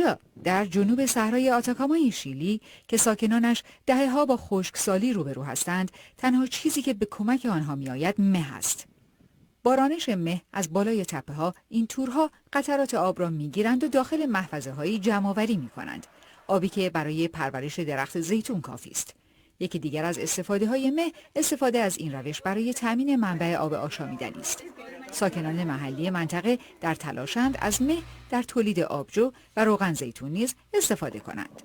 حالا در جنوب صحرای آتاکامای شیلی که ساکنانش دهه‌ها با خشکسالی روبرو هستند، تنها چیزی که به کمک آنها میآید مه است. بارانش مه از بالای تپه‌ها این تورها قطرات آب را میگیرند و داخل محفظه‌هایی جمع‌آوری می‌کنند. آبی که برای پرورش درخت زیتون کافی است. یکی دیگر از استفاده‌های مه، استفاده از این روش برای تأمین منبع آب آشامیدنی است. ساکنان محلی منطقه در تلاشند از مه در تولید آبجو و روغن زیتون نیز استفاده کنند.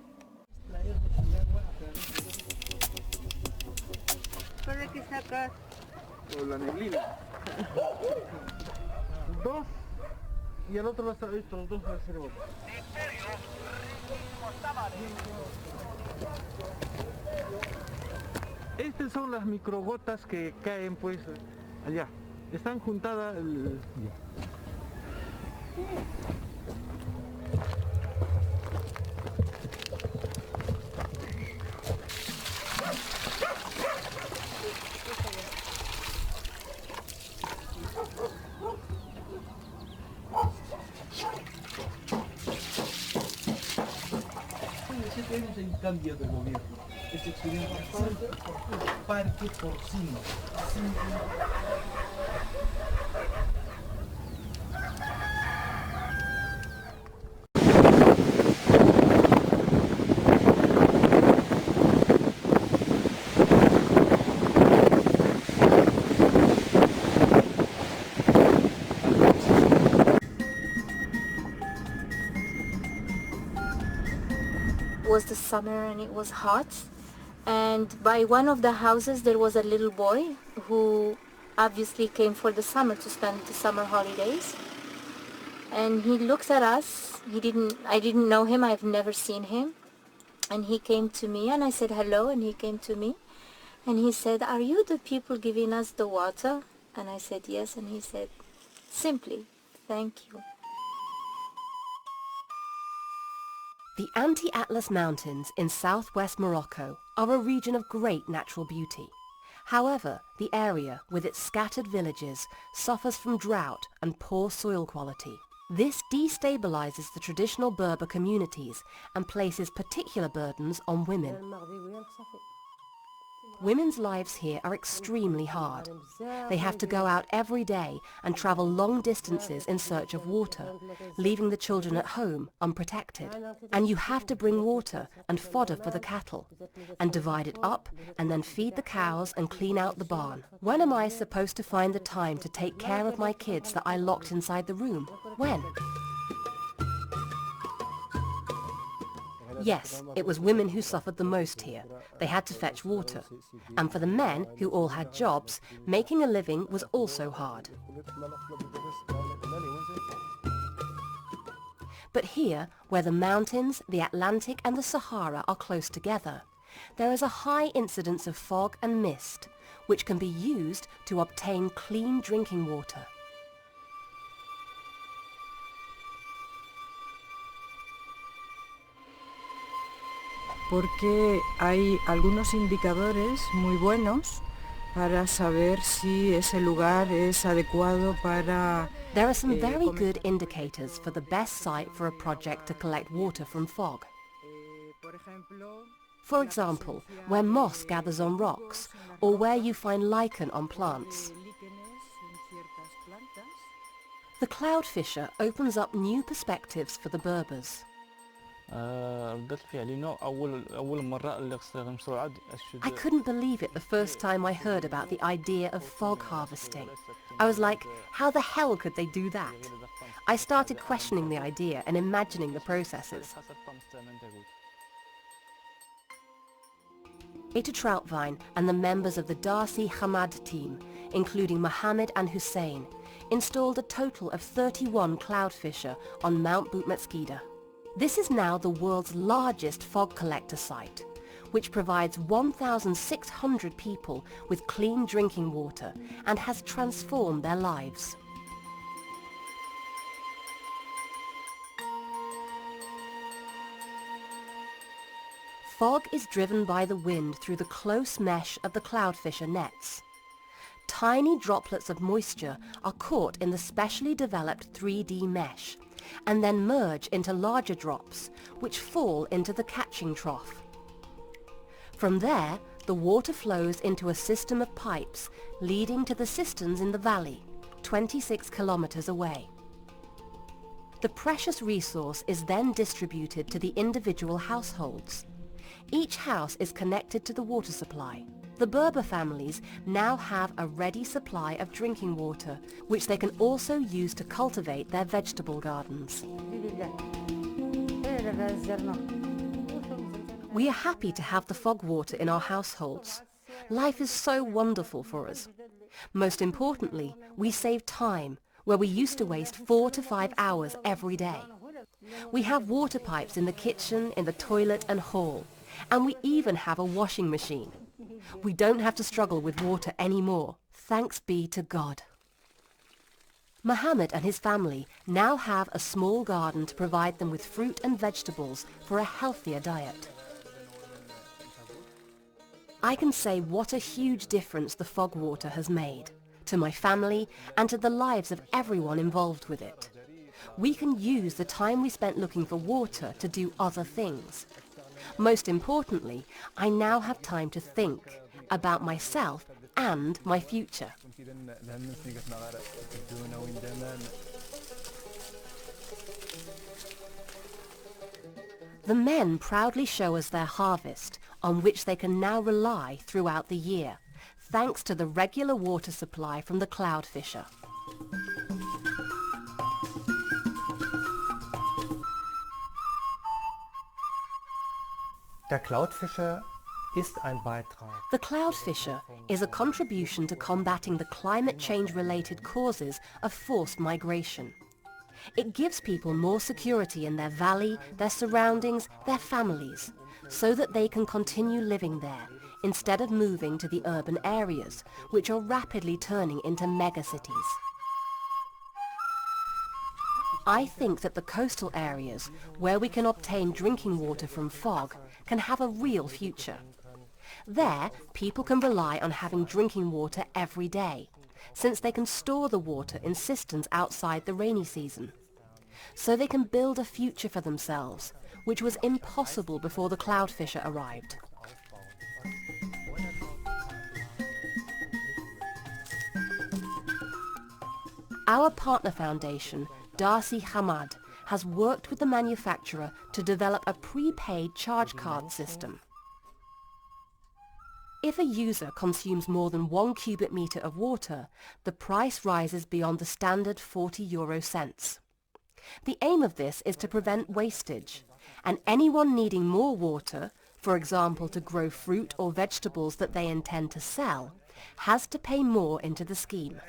Estas son las microgotas que caen pues allá. Están juntadas. Este es el cambio de gobierno. Este experimento parque porcino. It was the summer and it was hot, and by one of the houses there was a little boy who obviously came for the summer to spend the summer holidays, and he looked at us. I didn't know him, I've never seen him, and he came to me and I said hello, and he came to me and he said, "Are you the people giving us the water?" And I said yes, and he said simply, "Thank you." The Anti-Atlas Mountains in southwest Morocco are a region of great natural beauty. However, the area, with its scattered villages, suffers from drought and poor soil quality. This destabilizes the traditional Berber communities and places particular burdens on women. Women's lives here are extremely hard. They have to go out every day and travel long distances in search of water, leaving the children at home unprotected. And you have to bring water and fodder for the cattle, and divide it up, and then feed the cows and clean out the barn. When am I supposed to find the time to take care of my kids that I locked inside the room? When? Yes, it was women who suffered the most here. They had to fetch water. And for the men, who all had jobs, making a living was also hard. But here, where the mountains, the Atlantic and the Sahara are close together, there is a high incidence of fog and mist, which can be used to obtain clean drinking water. Porque hay algunos indicadores muy buenos para saber si ese lugar es adecuado para... There are some very good indicators for the best site for a project to collect water from fog. For example, where moss gathers on rocks, or where you find lichen on plants. The cloud fisher opens up new perspectives for the Berbers. I couldn't believe it the first time I heard about the idea of fog harvesting. I was like, how the hell could they do that? I started questioning the idea and imagining the processes. Eta Troutvine and the members of the Darcy Hamad team, including Mohammed and Hussein, installed a total of 31 cloud fisher on Mount Boutmetskida. This is now the world's largest fog collector site, which provides 1,600 people with clean drinking water and has transformed their lives. Fog is driven by the wind through the close mesh of the cloudfisher nets. Tiny droplets of moisture are caught in the specially developed 3D mesh, and then merge into larger drops, which fall into the catching trough. From there, the water flows into a system of pipes leading to the cisterns in the valley, 26 kilometers away. The precious resource is then distributed to the individual households. Each house is connected to the water supply. The Berber families now have a ready supply of drinking water, which they can also use to cultivate their vegetable gardens. We are happy to have the fog water in our households. Life is so wonderful for us. Most importantly, we save time, where we used to waste 4 to 5 hours every day. We have water pipes in the kitchen, in the toilet and hall, and we even have a washing machine. We don't have to struggle with water anymore, thanks be to God. Mohammed and his family now have a small garden to provide them with fruit and vegetables for a healthier diet. I can say what a huge difference the fog water has made to my family and to the lives of everyone involved with it. We can use the time we spent looking for water to do other things. Most importantly, I now have time to think about myself and my future. The men proudly show us their harvest, on which they can now rely throughout the year, thanks to the regular water supply from the cloudfisher. Der Cloudfisher ist ein Beitrag. The cloudfisher is a contribution to combating the climate change-related causes of forced migration. It gives people more security in their valley, their surroundings, their families, so that they can continue living there instead of moving to the urban areas, which are rapidly turning into megacities. I think that the coastal areas, where we can obtain drinking water from fog, can have a real future. There, people can rely on having drinking water every day, since they can store the water in cisterns outside the rainy season. So they can build a future for themselves, which was impossible before the cloudfisher arrived. Our partner foundation, Darcy Hamad, has worked with the manufacturer to develop a prepaid charge card system. If a user consumes more than 1 cubic meter of water, the price rises beyond the standard 40 euro cents. The aim of this is to prevent wastage, and anyone needing more water, for example to grow fruit or vegetables that they intend to sell, has to pay more into the scheme.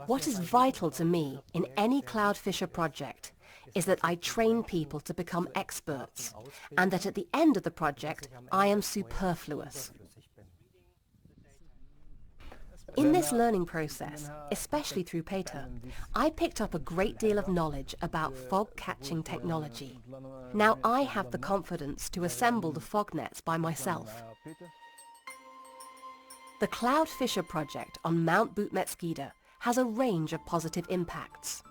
What is vital to me in any cloudfisher project is that I train people to become experts, and that at the end of the project I am superfluous. In this learning process, especially through Peter, I picked up a great deal of knowledge about fog-catching technology. Now I have the confidence to assemble the fog nets by myself. The Cloudfisher project on Mount Boutmetskida has a range of positive impacts.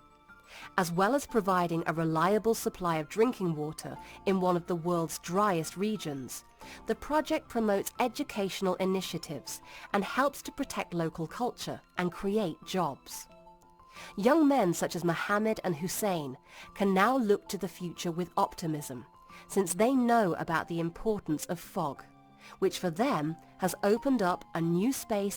As well as providing a reliable supply of drinking water in one of the world's driest regions, the project promotes educational initiatives and helps to protect local culture and create jobs. Young men such as Mohammed and Hussein can now look to the future with optimism, since they know about the importance of fog, which for them has opened up a new space